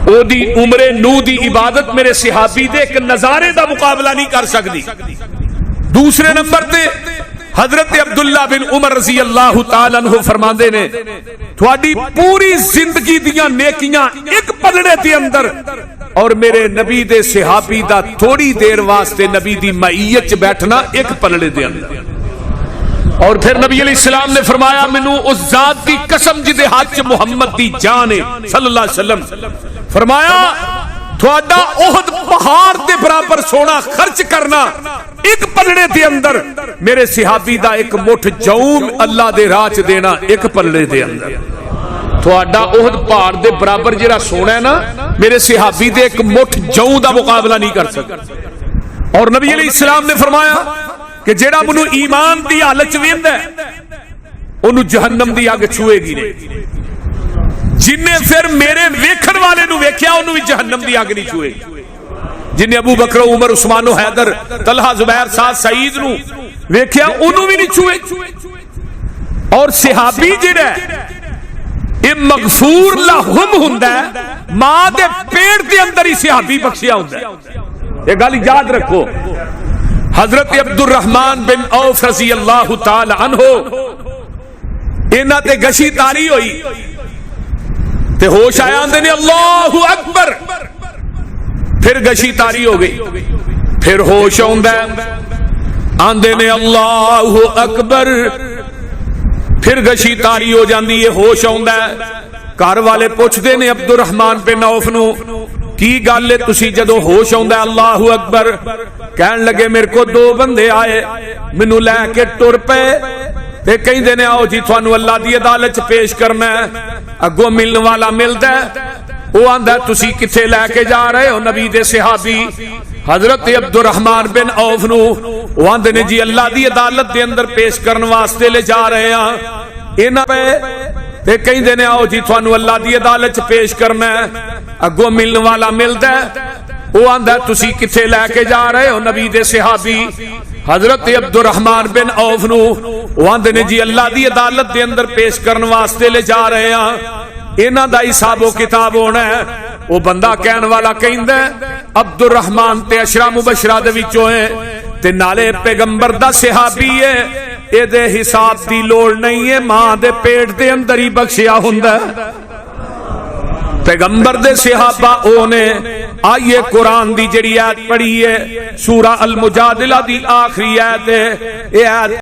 او دی عمر نو دی عبادت میرے صحابی دے ایک نظارے دا مقابلہ نہیں کر سکتی. دوسرے نمبر تے حضرت عبداللہ بن عمر رضی اللہ تعالیٰ عنہ فرماندے نے تھوڑی پوری زندگی دیاں نیکیاں ایک پلڑے دے اندر اور میرے نبی دے صحابی دا تھوڑی دیر واسطے نبی دی معیت چ بیٹھنا ایک پلڑے دے اندر. اور پھر نبی علیہ السلام نے فرمایا مینوں اس ذات دی قسم جدے ہاتھ چ محمد دی جان ہے صلی اللہ علیہ وسلم، فرمایا تھوڑا احد پہاڑ دے برابر سونا خرچ کرنا ایک پلڑے دے اندر میرے صحابی دا ایک مٹھ جوم اللہ دے راہ چ دینا ایک پلڑے دے اندر. تھوڑا احد پہاڑ دے برابر جڑا سونا ہے نا میرے صحابی دے ایک مٹھ جو دا مقابلہ نہیں کر سکتا. اور نبی علیہ السلام نے فرمایا کہ جیڑا منو ایمان دی حالت چ ویندا ہے اونوں جہنم دی اگ چھوئے گی نہیں، جن نے پھر میرے ویکھن والے نو ویکھیا اونوں بھی جہنم دی اگ نہیں چھوئے گی. جن نے ابو بکر عمر عثمان و حیدر طلحہ زبیر سعد سعید نو ویکھیا اونوں بھی نہیں چھوئے. اور صحابی جڑا ہے یہ مغفور لہم ہوندا ہے، ماں دے پیٹ دے اندر ہی صحابی بخشیا ہوندا ہے. یہ گل یاد رکھو. حضرت عبد الرحمن بن عوف رضی اللہ تعالی عنہ انہاں تے گشی تاری ہوئی تے ہوش آیا آندے نے اللہ اکبر، پھر گشی تاری ہو گئی، پھر ہوش آندا ہے آندے نے اللہ اکبر، پھر گشی تاری ہو جاندی ہے، ہوش آندا ہے. گھر والے پوچھدے نے عبد الرحمن بن عوف نو کی گل ہے تسی جدو ہوش آندا ہے اللہ اکبر کہن لگے میرے کو دو بندے آئے مینوں لے کے ٹر پے تے کہندے نے آؤ جی تھانوں اللہ دی عدالت چ پیش کرنا ہے. اگوں ملن والا ملدا ہے، وہ آندا تسی کتھے لے کے جا رہے ہو؟ نبی دے صحابی حضرت عبد الرحمن بن عوف نو وہ آندے نے جی اللہ دی عدالت دے اندر پیش کرن واسطے لے جا رہے ہاں. انہاں پہ تے کہندے نے آؤ جی تھانوں اللہ دی عدالت چ پیش کرنا ہے. اگوں ملن والا ملدا ہے، وہ آندا تسی کتھے لے کے جا رہے ہو؟ نبی دے صحابی حضرت عبد الرحمن بن عوف نو وہ آندے نے جی اللہ دی عدالت دے اندر پیش کرن واسطے لے جا رہے ہاں، انہاں دا حساب و کتاب ہونا ہے. وہ بندہ کہن والا کہندا ہے عبد الرحمن تے عشرہ مبشرہ دے وچوں ہے تے نالے پیغمبر دا صحابی ہے، اے دے حساب دی لوڑ نہیں ہے، ماں دے پیٹ دے اندر ہی بخشیا ہوندا ہے. پیغمبر دے صحابہ اونے. آئیے قرآن دی جڑی آیت پڑھی ہے سورہ المجادلہ دی آخری آیت ہے، یہ آیت